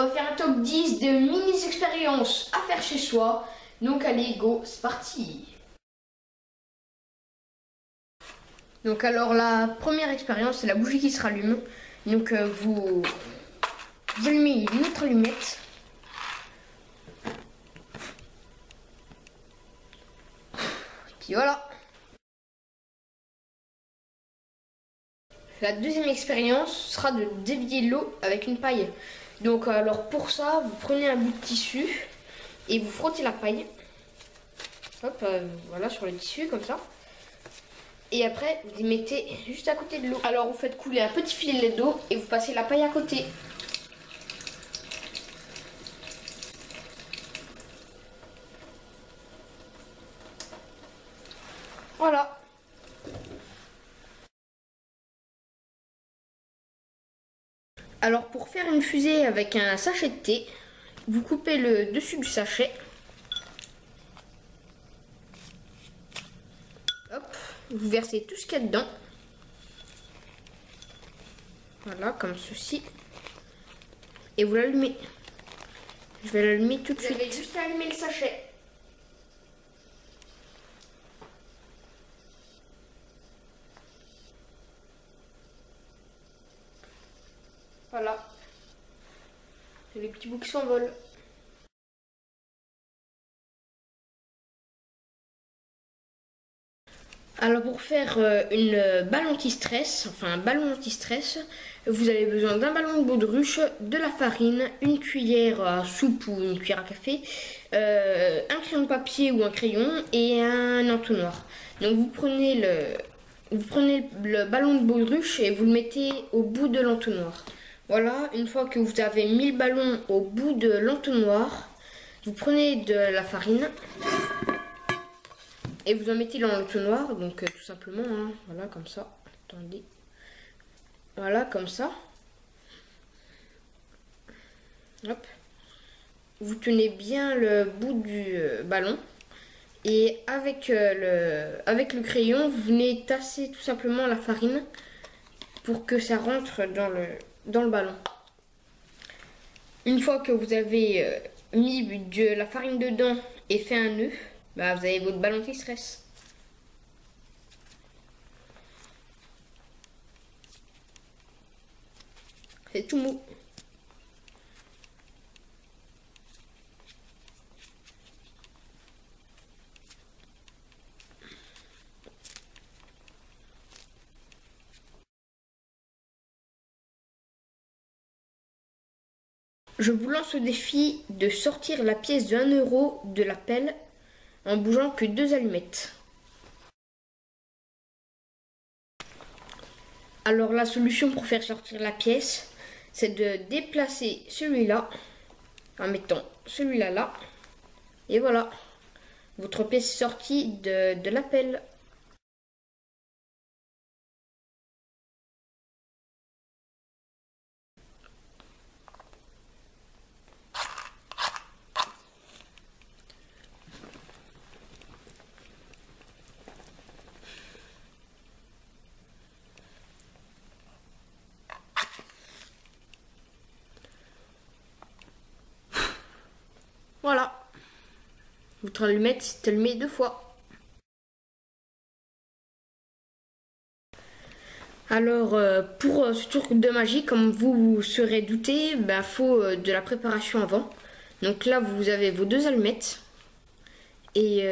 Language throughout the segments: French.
On va faire un top 10 de mini-expériences à faire chez soi. Donc allez, go, c'est parti. Donc alors la première expérience, c'est la bougie qui se rallume. Donc vous allumez une autre allumette. Puis voilà. La deuxième expérience sera de dévier l'eau avec une paille. Donc alors pour ça, vous prenez un bout de tissu et vous frottez la paille. Hop, voilà, sur le tissu comme ça. Et après, vous y mettez juste à côté de l'eau. Alors vous faites couler un petit filet d'eau et vous passez la paille à côté. Voilà. Alors pour faire une fusée avec un sachet de thé, vous coupez le dessus du sachet. Hop, vous versez tout ce qu'il y a dedans. Voilà, comme ceci. Et vous l'allumez. Je vais l'allumer tout de suite. Vous avez juste à allumer le sachet. Voilà. C'est les petits bouts qui s'envolent. Alors pour faire une balle anti-stress, enfin un ballon anti-stress, vous avez besoin d'un ballon de baudruche, de la farine, une cuillère à soupe ou une cuillère à café, un crayon de papier ou un crayon et un entonnoir. Donc vous prenez le ballon de baudruche et vous le mettez au bout de l'entonnoir. Voilà, une fois que vous avez mis le ballon au bout de l'entonnoir, vous prenez de la farine. Et vous en mettez dans l'entonnoir, donc tout simplement, hein, voilà, comme ça. Attendez. Voilà, comme ça. Hop. Vous tenez bien le bout du ballon. Et avec le crayon, vous venez tasser tout simplement la farine pour que ça rentre dans le ballon. Une fois que vous avez mis de la farine dedans et fait un nœud, bah, vous avez votre ballon qui stresse. C'est tout mou. Je vous lance au défi de sortir la pièce de 1 euro de la pelle en bougeant que 2 allumettes. Alors la solution pour faire sortir la pièce, c'est de déplacer celui-là en mettant celui-là là. Et voilà, votre pièce est sortie de la pelle. Voilà, votre allumette s'est allumée 2 fois. Alors pour ce truc de magie, comme vous vous serez douté, bah, faut de la préparation avant. Donc là vous avez vos 2 allumettes et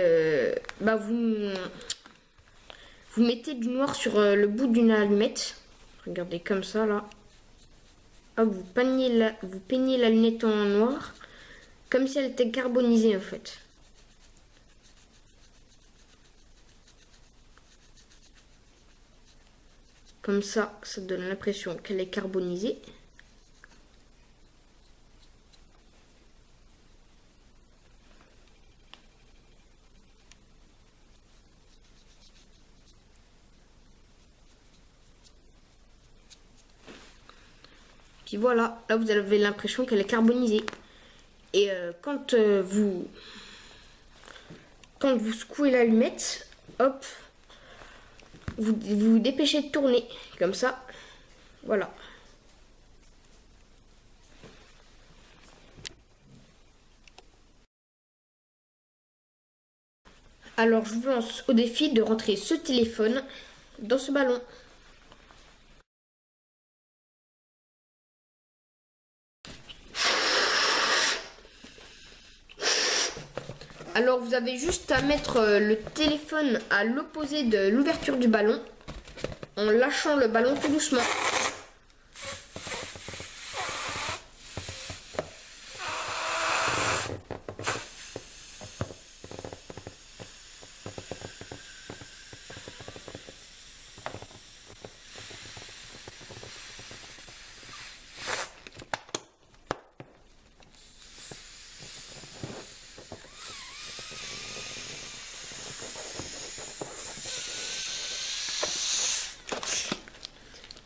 bah, vous mettez du noir sur le bout d'une allumette. Regardez comme ça là. Hop, vous peignez la lunette en noir comme si elle était carbonisée en fait. Comme ça donne l'impression qu'elle est carbonisée. Puis voilà, là vous avez l'impression qu'elle est carbonisée. Et quand vous secouez l'allumette, hop, vous dépêchez de tourner comme ça. Voilà. Alors je vous lance au défi de rentrer ce téléphone dans ce ballon. Alors vous avez juste à mettre le téléphone à l'opposé de l'ouverture du ballon en lâchant le ballon tout doucement.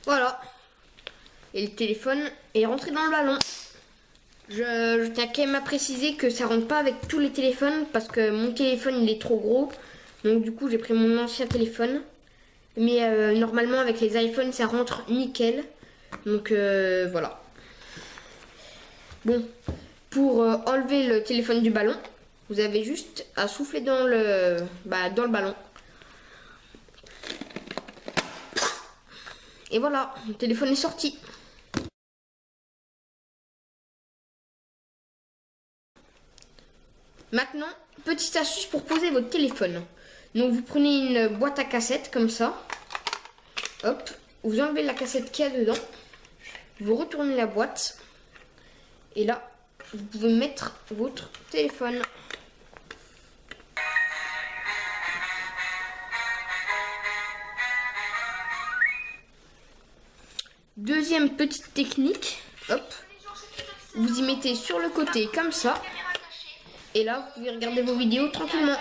Voilà. Et le téléphone est rentré dans le ballon. Je tiens quand même à préciser que ça rentre pas avec tous les téléphones parce que mon téléphone il est trop gros. Donc du coup j'ai pris mon ancien téléphone. Mais normalement avec les iPhones ça rentre nickel. Donc voilà. Bon, pour enlever le téléphone du ballon, vous avez juste à souffler dans le ballon. Et voilà, le téléphone est sorti. Maintenant, petite astuce pour poser votre téléphone. Donc vous prenez une boîte à cassette comme ça. Hop, vous enlevez la cassette qu'il y a dedans. Vous retournez la boîte. Et là, vous pouvez mettre votre téléphone. Deuxième petite technique. Hop, vous y mettez sur le côté comme ça. Et là, vous pouvez regarder vos vidéos tranquillement.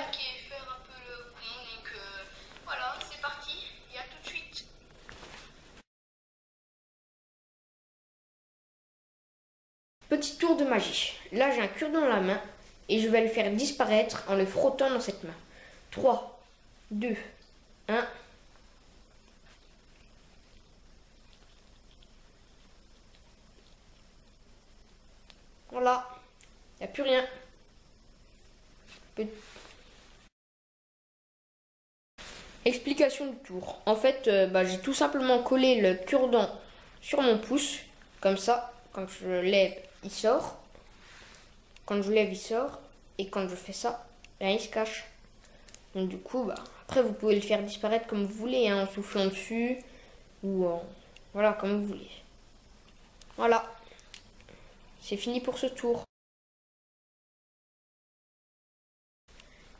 Voilà, c'est parti. Et à tout de suite. Petit tour de magie. Là, j'ai un cure-dent dans la main et je vais le faire disparaître en le frottant dans cette main. 3, 2, 1. Voilà. Il n'y a plus rien. Explication du tour. En fait, j'ai tout simplement collé le cure-dent sur mon pouce. Comme ça, quand je lève, il sort. Quand je lève, il sort. Et quand je fais ça, là, il se cache. Donc du coup, après, vous pouvez le faire disparaître comme vous voulez, hein, en soufflant dessus. Ou voilà, comme vous voulez. Voilà. C'est fini pour ce tour.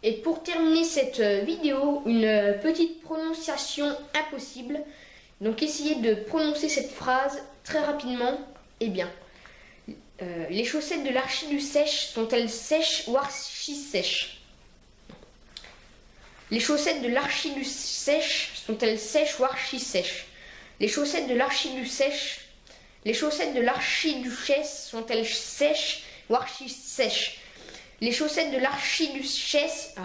Et pour terminer cette vidéo, une petite prononciation impossible. Donc essayez de prononcer cette phrase très rapidement et bien. Les chaussettes de l'archiduc sèche sont-elles sèches ou archi-sèches? Les chaussettes de l'archiduc sèche sont-elles sèches ou archi-sèches? Les chaussettes de l'archiduc sèche. Les chaussettes de l'archiduchesse sont-elles sèches ou archi-sèches? Les chaussettes de l'archiduchesse.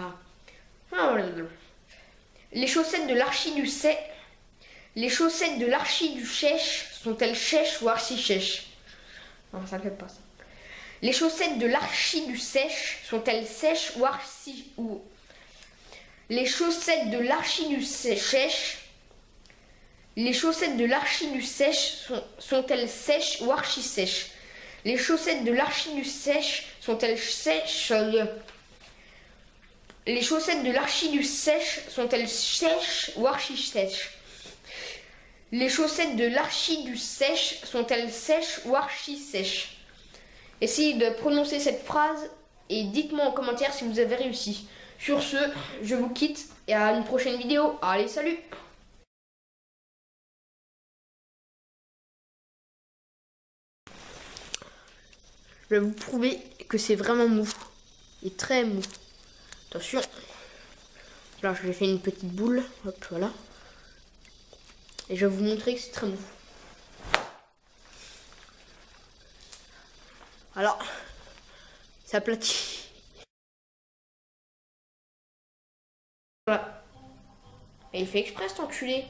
Les chaussettes de l'archiduchesse. Les chaussettes de l'archiduchesse sont-elles sèches ou archi-sèches? Non, ça ne fait pas ça. Les chaussettes de l'archiduchesse sont-elles sèches ou archi ou Les chaussettes de l'archiduchesse. Les chaussettes de l'archiduchesse sont-elles sèches ou archi-sèches? Les chaussettes de l'archiduchesse sont-elles sèches? Les chaussettes de l'archiduchesse sont-elles sèches ou archi-sèches? Les chaussettes de l'archiduchesse sont-elles sèches ou archi-sèches? Essayez de prononcer cette phrase et dites-moi en commentaire si vous avez réussi. Sur ce, je vous quitte et à une prochaine vidéo. Allez, salut! Je vais vous prouver que c'est vraiment mou. Et très mou. Attention. Là, je vais faire une petite boule. Hop, voilà. Et je vais vous montrer que c'est très mou. Alors, ça aplatit. Voilà. Et il fait exprès cet enculé.